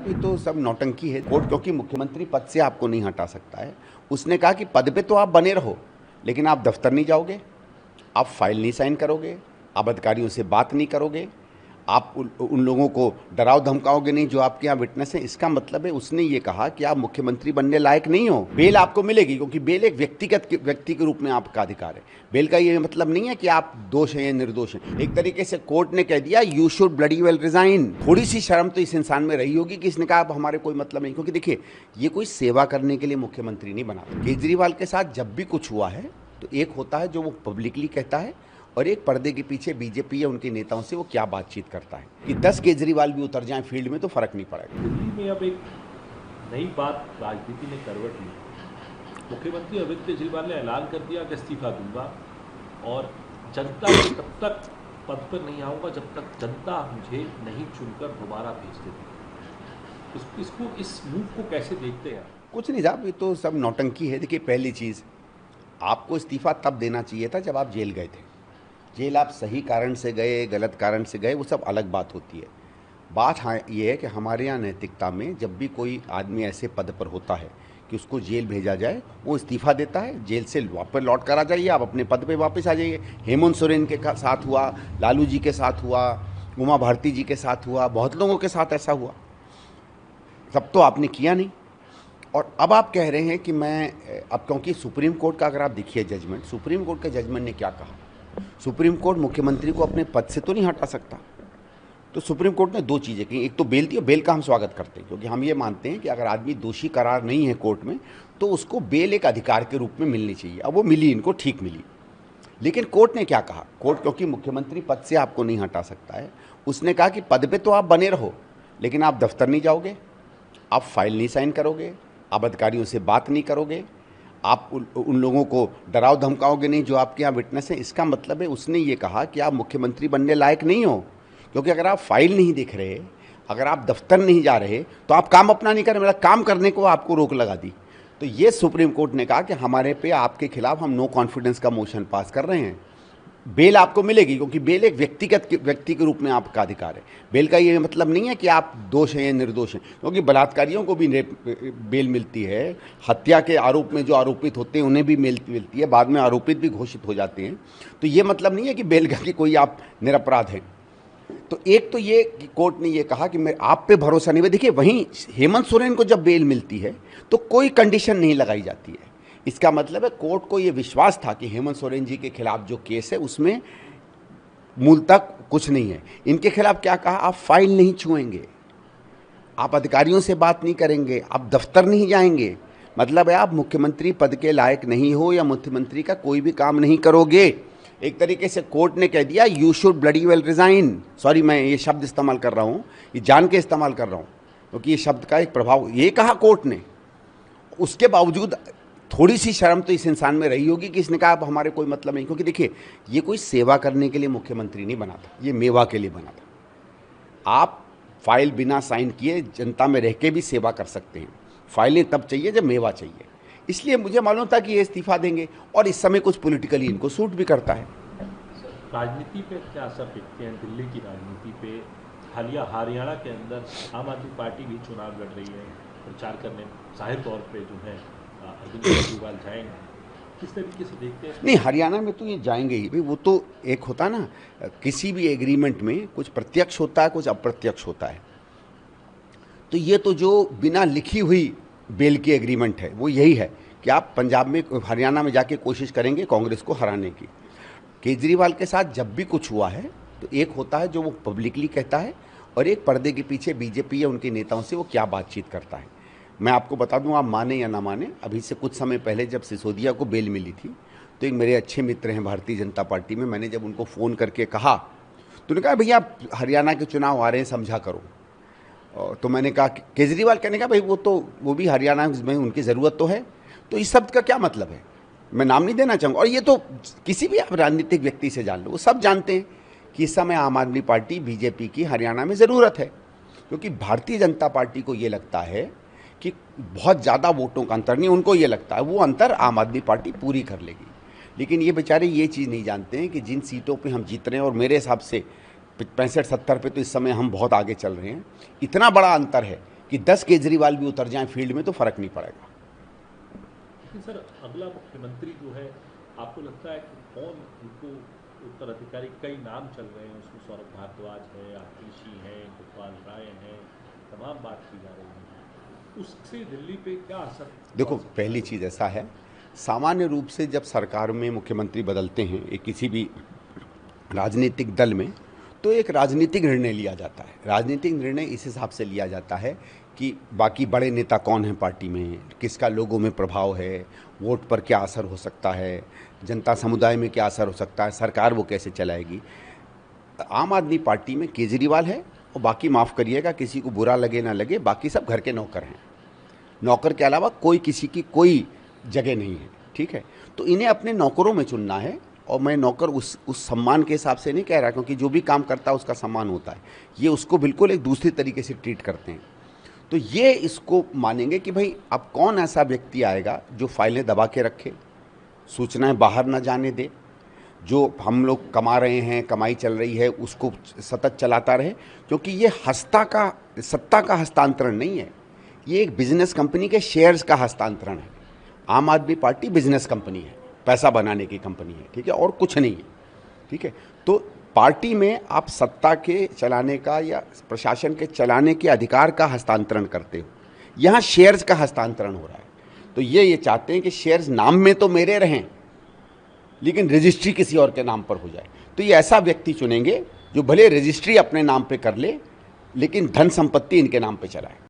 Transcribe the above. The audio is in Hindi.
ये तो सब नौटंकी है। कोर्ट क्योंकि मुख्यमंत्री पद से आपको नहीं हटा सकता है। उसने कहा कि पद पे तो आप बने रहो, लेकिन आप दफ्तर नहीं जाओगे, आप फाइल नहीं साइन करोगे, आप अधिकारियों से बात नहीं करोगे, आप उन लोगों को डराओ धमकाओगे नहीं जो आपके यहाँ विटनेस हैं। इसका मतलब है उसने ये कहा कि आप मुख्यमंत्री बनने लायक नहीं हो। बेल आपको मिलेगी क्योंकि बेल एक व्यक्ति के रूप में आपका अधिकार है। बेल का ये मतलब नहीं है कि आप दोष हैं या निर्दोष हैं। एक तरीके से कोर्ट ने कह दिया you should bloody well resign. थोड़ी सी शर्म तो इस इंसान में रही होगी कि इसने कहा अब हमारे कोई मतलब नहीं, क्योंकि देखिए ये कोई सेवा करने के लिए मुख्यमंत्री नहीं बना। केजरीवाल के साथ जब भी कुछ हुआ है तो एक होता है जो वो पब्लिकली कहता है और एक पर्दे के पीछे बीजेपी या उनके नेताओं से वो क्या बातचीत करता है। कि 10 केजरीवाल भी उतर जाएं फील्ड में तो फर्क नहीं पड़ेगा। दिल्ली में अब एक नई बात राजनीति ने करवट ली। मुख्यमंत्री अरविंद केजरीवाल ने ऐलान कर दिया कि इस्तीफा दूंगा और जनता को तब तक पद पर नहीं आऊंगा जब तक जनता मुझे नहीं चुनकर दोबारा भेज देती। इसको इस मूव को कैसे देखते हैं? कुछ नहीं साहब, ये तो सब नौटंकी है। देखिए पहली चीज़, आपको इस्तीफा तब देना चाहिए था जब आप जेल गए थे। जेल आप सही कारण से गए, गलत कारण से गए, वो सब अलग बात होती है। बात हाँ ये है कि हमारे यहाँ नैतिकता में जब भी कोई आदमी ऐसे पद पर होता है कि उसको जेल भेजा जाए, वो इस्तीफा देता है, जेल से वापस लौट कर आ जाइए, आप अपने पद पे वापस आ जाइए। हेमंत सोरेन के साथ हुआ, लालू जी के साथ हुआ, उमा भारती जी के साथ हुआ, बहुत लोगों के साथ ऐसा हुआ। तब तो आपने किया नहीं। और अब आप कह रहे हैं कि मैं अब, क्योंकि सुप्रीम कोर्ट का अगर आप देखिए जजमेंट, सुप्रीम कोर्ट के जजमेंट ने क्या कहा। सुप्रीम कोर्ट मुख्यमंत्री को अपने पद से तो नहीं हटा सकता। तो सुप्रीम कोर्ट ने दो चीज़ें की, एक तो बेल दी, और बेल का हम स्वागत करते हैं क्योंकि हम ये मानते हैं कि अगर आदमी दोषी करार नहीं है कोर्ट में तो उसको बेल एक अधिकार के रूप में मिलनी चाहिए। अब वो मिली, इनको ठीक मिली। लेकिन कोर्ट ने क्या कहा, कोर्ट क्योंकि मुख्यमंत्री पद से आपको नहीं हटा सकता है, उसने कहा कि पद पे तो आप बने रहो, लेकिन आप दफ्तर नहीं जाओगे, आप फाइल नहीं साइन करोगे, आप अधिकारियों से बात नहीं करोगे, आप उन लोगों को डराओ धमकाओगे नहीं जो आपके यहाँ विटनेस हैं। इसका मतलब है उसने ये कहा कि आप मुख्यमंत्री बनने लायक नहीं हो, क्योंकि अगर आप फाइल नहीं देख रहे, अगर आप दफ्तर नहीं जा रहे तो आप काम अपना नहीं कर रहे, मतलब काम करने को आपको रोक लगा दी। तो ये सुप्रीम कोर्ट ने कहा कि हमारे पे आपके खिलाफ हम नो कॉन्फिडेंस का मोशन पास कर रहे हैं। बेल आपको मिलेगी क्योंकि बेल एक व्यक्ति के रूप में आपका अधिकार है। बेल का ये मतलब नहीं है कि आप दोष हैं या निर्दोष हैं, क्योंकि बलात्कारियों को भी बेल मिलती है, हत्या के आरोप में जो आरोपित होते हैं उन्हें भी मिलती है, बाद में आरोपित भी घोषित हो जाते हैं। तो ये मतलब नहीं है कि बेल का कि कोई आप निरपराध हैं। तो एक तो ये कि कोर्ट ने ये कहा कि मैं आप पे भरोसा नहीं है। देखिए वहीं हेमंत सोरेन को जब बेल मिलती है तो कोई कंडीशन नहीं लगाई जाती है। इसका मतलब है कोर्ट को ये विश्वास था कि हेमंत सोरेन जी के खिलाफ जो केस है उसमें मूल तक कुछ नहीं है। इनके खिलाफ क्या कहा, आप फाइल नहीं छुएंगे, आप अधिकारियों से बात नहीं करेंगे, आप दफ्तर नहीं जाएंगे, मतलब है आप मुख्यमंत्री पद के लायक नहीं हो या मुख्यमंत्री का कोई भी काम नहीं करोगे। एक तरीके से कोर्ट ने कह दिया you should bloody well resign. Sorry, मैं ये शब्द इस्तेमाल कर रहा हूँ, ये जान के इस्तेमाल कर रहा हूँ क्योंकि ये शब्द का एक प्रभाव, ये कहा कोर्ट ने। उसके बावजूद थोड़ी सी शर्म तो इस इंसान में रही होगी कि इसने कहा अब हमारे कोई मतलब नहीं, क्योंकि देखिए ये कोई सेवा करने के लिए मुख्यमंत्री नहीं बना था, ये मेवा के लिए बना था। आप फाइल बिना साइन किए जनता में रह के भी सेवा कर सकते हैं, फाइलें तब चाहिए जब मेवा चाहिए। इसलिए मुझे मालूम था कि ये इस्तीफा देंगे और इस समय कुछ पॉलिटिकली इनको सूट भी करता है। राजनीति पे क्या असर देखते हैं, दिल्ली की राजनीति पे? हालिया हरियाणा के अंदर आम आदमी पार्टी भी चुनाव लड़ रही है, प्रचार करने जाहिर तौर पे जो है अरविंद केजरीवाल जाएंगे, किस तरीके से देखते हैं? नहीं, हरियाणा में तो ये जाएंगे ही भाई। वो तो एक होता है ना, किसी भी एग्रीमेंट में कुछ प्रत्यक्ष होता है, कुछ अप्रत्यक्ष होता है। तो ये तो जो बिना लिखी हुई बेल की एग्रीमेंट है वो यही है कि आप पंजाब में, हरियाणा में जाके कोशिश करेंगे कांग्रेस को हराने की। केजरीवाल के साथ जब भी कुछ हुआ है तो एक होता है जो वो पब्लिकली कहता है और एक पर्दे के पीछे बीजेपी या उनके नेताओं से वो क्या बातचीत करता है। मैं आपको बता दूं, आप माने या ना माने, अभी से कुछ समय पहले जब सिसोदिया को बेल मिली थी तो एक मेरे अच्छे मित्र हैं भारतीय जनता पार्टी में, मैंने जब उनको फ़ोन करके कहा तो उन्होंने कहा भैया हरियाणा के चुनाव आ रहे हैं, समझा करो। तो मैंने कहा केजरीवाल, कहने का भाई वो भी हरियाणा में उनकी ज़रूरत तो है। तो इस शब्द का क्या मतलब है, मैं नाम नहीं देना चाहूँगा, और ये तो किसी भी आप राजनीतिक व्यक्ति से जान लो, वो सब जानते हैं कि इस समय आम आदमी पार्टी बीजेपी की हरियाणा में ज़रूरत है, क्योंकि भारतीय जनता पार्टी को ये लगता है कि बहुत ज़्यादा वोटों का अंतर नहीं, उनको ये लगता है वो अंतर आम आदमी पार्टी पूरी कर लेगी। लेकिन ये बेचारे ये चीज़ नहीं जानते हैं कि जिन सीटों पे हम जीत रहे हैं, और मेरे हिसाब से 65-70 पे तो इस समय हम बहुत आगे चल रहे हैं, इतना बड़ा अंतर है कि 10 केजरीवाल भी उतर जाएं फील्ड में तो फ़र्क नहीं पड़ेगा। लेकिन सर अगला मुख्यमंत्री जो है, आपको लगता है कि कौन उनको उत्तराधिकारी? कई नाम चल रहे हैं, उसमें सौरभ भारद्वाज है, आतिशी है, कृपाल राय है, तमाम बात की जा रही है, उससे दिल्ली पे क्या असर? देखो, पहली चीज़ ऐसा है, सामान्य रूप से जब सरकार में मुख्यमंत्री बदलते हैं एक किसी भी राजनीतिक दल में, तो एक राजनीतिक निर्णय लिया जाता है। राजनीतिक निर्णय इस हिसाब से लिया जाता है कि बाकी बड़े नेता कौन हैं पार्टी में, किसका लोगों में प्रभाव है, वोट पर क्या असर हो सकता है, जनता समुदाय में क्या असर हो सकता है, सरकार वो कैसे चलाएगी। आम आदमी पार्टी में केजरीवाल है और बाकी माफ़ करिएगा, किसी को बुरा लगे ना लगे, बाकी सब घर के नौकर हैं। नौकर के अलावा कोई किसी की कोई जगह नहीं है, ठीक है। तो इन्हें अपने नौकरों में चुनना है, और मैं नौकर उस सम्मान के हिसाब से नहीं कह रहा, क्योंकि जो भी काम करता है उसका सम्मान होता है। ये उसको बिल्कुल एक दूसरी तरीके से ट्रीट करते हैं। तो ये इसको मानेंगे कि भाई अब कौन ऐसा व्यक्ति आएगा जो फाइलें दबा के रखे, सूचनाएं बाहर ना जाने दे, जो हम लोग कमा रहे हैं, कमाई चल रही है उसको सतत चलाता रहे। क्योंकि ये सत्ता का हस्तांतरण नहीं है, ये एक बिजनेस कंपनी के शेयर्स का हस्तांतरण है। आम आदमी पार्टी बिजनेस कंपनी है, पैसा बनाने की कंपनी है, ठीक है, और कुछ नहीं है, ठीक है। तो पार्टी में आप सत्ता के चलाने का या प्रशासन के चलाने के अधिकार का हस्तांतरण करते हो, यहाँ शेयर्स का हस्तांतरण हो रहा है। तो ये चाहते हैं कि शेयर्स नाम में तो मेरे रहें, लेकिन रजिस्ट्री किसी और के नाम पर हो जाए। तो ये ऐसा व्यक्ति चुनेंगे जो भले रजिस्ट्री अपने नाम पे कर ले, लेकिन धन संपत्ति इनके नाम पे चलाए।